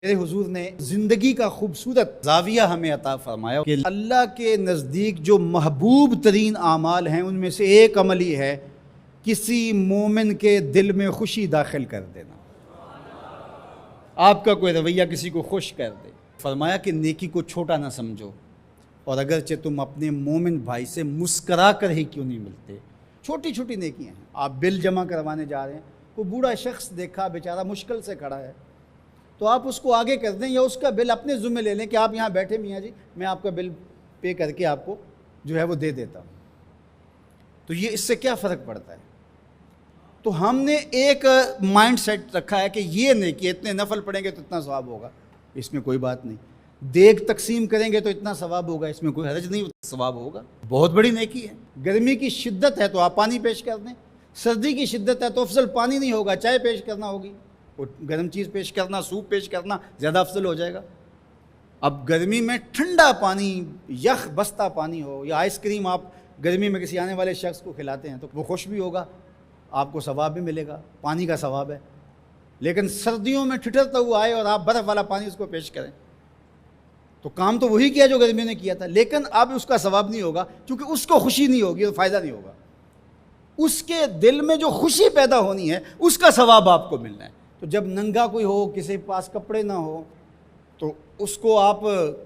میرے حضور نے زندگی کا خوبصورت زاویہ ہمیں عطا فرمایا کہ اللہ کے نزدیک جو محبوب ترین اعمال ہیں ان میں سے ایک عمل ہی ہے کسی مومن کے دل میں خوشی داخل کر دینا۔ آپ کا کوئی رویہ کسی کو خوش کر دے۔ فرمایا کہ نیکی کو چھوٹا نہ سمجھو، اور اگرچہ تم اپنے مومن بھائی سے مسکرا کر ہی کیوں نہیں ملتے۔ چھوٹی چھوٹی نیکیاں ہیں۔ آپ بل جمع کروانے جا رہے ہیں، کوئی بوڑھا شخص دیکھا بیچارہ مشکل سے کھڑا ہے، تو آپ اس کو آگے کر دیں یا اس کا بل اپنے ذمہ لے لیں کہ آپ یہاں بیٹھے میاں جی، میں آپ کا بل پے کر کے آپ کو جو ہے وہ دے دیتا ہوں۔ تو یہ اس سے کیا فرق پڑتا ہے؟ تو ہم نے ایک مائنڈ سیٹ رکھا ہے کہ یہ نیکی اتنے نفل پڑھیں گے تو اتنا ثواب ہوگا، اس میں کوئی بات نہیں۔ دیگ تقسیم کریں گے تو اتنا ثواب ہوگا، اس میں کوئی حرج نہیں، ثواب ہوگا۔ بہت بڑی نیکی ہے۔ گرمی کی شدت ہے تو آپ پانی پیش کر دیں، سردی کی شدت ہے تو افضل پانی نہیں ہوگا، چائے پیش کرنا ہوگی، گرم چیز پیش کرنا، سوپ پیش کرنا زیادہ افضل ہو جائے گا۔ اب گرمی میں ٹھنڈا پانی، یخ بستہ پانی ہو یا آئس کریم آپ گرمی میں کسی آنے والے شخص کو کھلاتے ہیں تو وہ خوش بھی ہوگا، آپ کو ثواب بھی ملے گا، پانی کا ثواب ہے۔ لیکن سردیوں میں ٹھٹرتا ہوا آئے اور آپ برف والا پانی اس کو پیش کریں تو کام تو وہی کیا جو گرمیوں نے کیا تھا، لیکن اب اس کا ثواب نہیں ہوگا کیونکہ اس کو خوشی نہیں ہوگی اور فائدہ نہیں ہوگا۔ اس کے دل میں جو خوشی پیدا ہونی ہے اس کا ثواب آپ کو ملنا ہے۔ تو جب ننگا کوئی ہو، کسی کے پاس کپڑے نہ ہو، تو اس کو آپ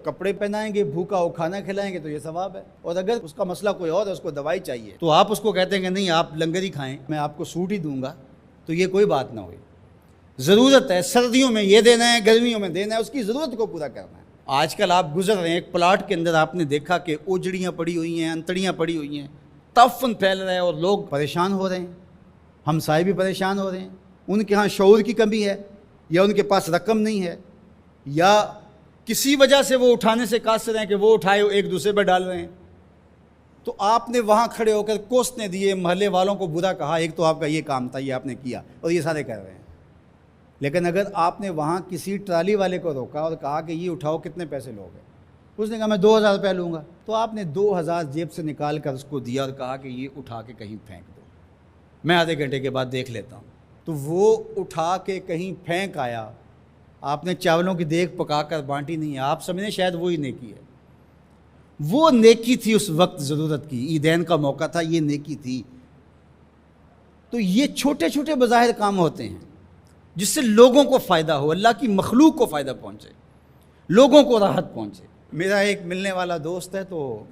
کپڑے پہنائیں گے، بھوکا ہو کھانا کھلائیں گے تو یہ ثواب ہے۔ اور اگر اس کا مسئلہ کوئی اور ہے، اس کو دوائی چاہیے، تو آپ اس کو کہتے ہیں کہ نہیں آپ لنگر ہی کھائیں، میں آپ کو سوٹ ہی دوں گا، تو یہ کوئی بات نہ ہوئی۔ ضرورت ہے سردیوں میں یہ دینا ہے، گرمیوں میں دینا ہے، اس کی ضرورت کو پورا کرنا ہے۔ آج کل آپ گزر رہے ہیں ایک پلاٹ کے اندر، آپ نے دیکھا کہ اوجڑیاں پڑی ہوئی ہیں، انتڑیاں پڑی ہوئی ہیں، تعفن پھیل رہا ہے اور لوگ پریشان ہو رہے ہیں، ہمسائے بھی پریشان ہو رہے ہیں۔ ان کے ہاں شعور کی کمی ہے، یا ان کے پاس رقم نہیں ہے، یا کسی وجہ سے وہ اٹھانے سے قاصر ہیں کہ وہ اٹھائے ایک دوسرے پہ ڈال رہے ہیں۔ تو آپ نے وہاں کھڑے ہو کر کوسنے دیے، محلے والوں کو برا کہا، ایک تو آپ کا یہ کام تھا، یہ آپ نے کیا اور یہ سارے کر رہے ہیں۔ لیکن اگر آپ نے وہاں کسی ٹرالی والے کو روکا اور کہا کہ یہ اٹھاؤ، کتنے پیسے لوگے؟ اس نے کہا میں 2000 روپے لوں گا، تو آپ نے 2000 جیب سے نکال کر اس کو دیا اور کہا کہ یہ اٹھا کے کہیں پھینک دو، میں آدھے گھنٹے کے بعد دیکھ لیتا ہوں۔ تو وہ اٹھا کے کہیں پھینک آیا، آپ نے چاولوں کی دیگ پکا کر بانٹی نہیں ہے، آپ سمجھیں شاید وہی نیکی ہے۔ وہ نیکی تھی اس وقت ضرورت کی، عیدین کا موقع تھا، یہ نیکی تھی۔ تو یہ چھوٹے چھوٹے بظاہر کام ہوتے ہیں جس سے لوگوں کو فائدہ ہو، اللہ کی مخلوق کو فائدہ پہنچے، لوگوں کو راحت پہنچے۔ میرا ایک ملنے والا دوست ہے، تو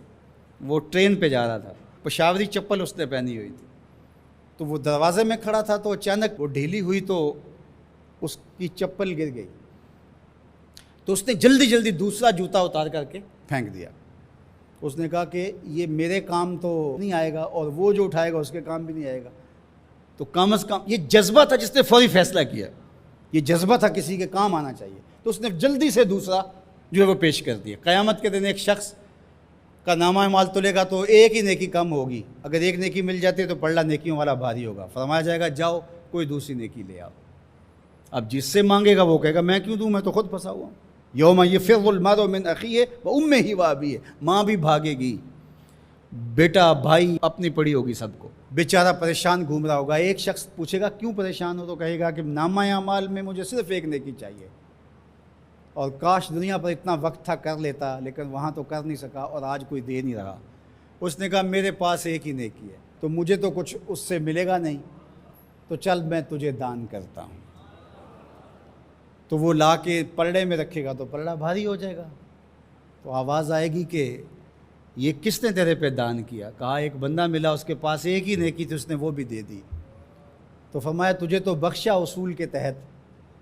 وہ ٹرین پہ جا رہا تھا، پشاوری چپل اس نے پہنی ہوئی تھی، تو وہ دروازے میں کھڑا تھا، تو اچانک وہ ڈھیلی ہوئی تو اس کی چپل گر گئی، تو اس نے جلدی جلدی دوسرا جوتا اتار کر کے پھینک دیا۔ اس نے کہا کہ یہ میرے کام تو نہیں آئے گا اور وہ جو اٹھائے گا اس کے کام بھی نہیں آئے گا، تو کم از کم یہ جذبہ تھا جس نے فوری فیصلہ کیا، یہ جذبہ تھا کسی کے کام آنا چاہیے، تو اس نے جلدی سے دوسرا جو ہے وہ پیش کر دیا۔ قیامت کے دن ایک شخص کا نامہ اعمال تلے گا تو ایک ہی نیکی کم ہوگی، اگر ایک نیکی مل جاتی ہے تو پلڑا نیکیوں والا بھاری ہوگا، فرمایا جائے گا جاؤ کوئی دوسری نیکی لے آؤ۔ اب جس سے مانگے گا وہ کہے گا میں کیوں دوں، میں تو خود پھنسا ہوا ہوں۔ یوم یفر المرء من اخیہ وامہ وابیہ، ماں بھی بھاگے گی، بیٹا بھائی اپنی پڑی ہوگی سب کو، بیچارہ پریشان گھوم رہا ہوگا۔ ایک شخص پوچھے گا کیوں پریشان ہو، تو کہے گا کہ نامہ اعمال میں مجھے صرف ایک نیکی چاہیے، اور کاش دنیا پر اتنا وقت تھا کر لیتا، لیکن وہاں تو کر نہیں سکا اور آج کوئی دے نہیں رہا۔ اس نے کہا میرے پاس ایک ہی نیکی ہے، تو مجھے تو کچھ اس سے ملے گا نہیں، تو چل میں تجھے دان کرتا ہوں۔ تو وہ لا کے پلڑے میں رکھے گا تو پلڑا بھاری ہو جائے گا، تو آواز آئے گی کہ یہ کس نے تیرے پہ دان کیا؟ کہا ایک بندہ ملا، اس کے پاس ایک ہی نیکی تھی، اس نے وہ بھی دے دی۔ تو فرمایا تجھے تو بخشا اصول کے تحت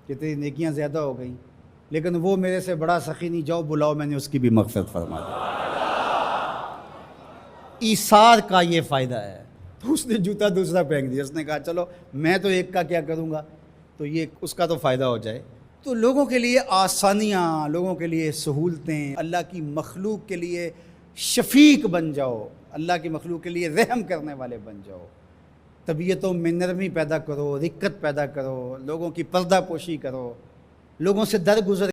کہ تیری نیکیاں زیادہ ہو گئیں، لیکن وہ میرے سے بڑا سخی نہیں، جاؤ بلاؤ، میں نے اس کی بھی مغفرت فرما دی۔ ایثار کا یہ فائدہ ہے۔ تو اس نے جوتا دوسرا پھینک دیا، اس نے کہا چلو میں تو ایک کا کیا کروں گا، تو یہ اس کا تو فائدہ ہو جائے۔ تو لوگوں کے لیے آسانیاں، لوگوں کے لیے سہولتیں، اللہ کی مخلوق کے لیے شفیق بن جاؤ، اللہ کی مخلوق کے لیے رحم کرنے والے بن جاؤ، طبیعتوں میں نرمی پیدا کرو، رقت پیدا کرو، لوگوں کی پردہ پوشی کرو، لوگوں سے درگزر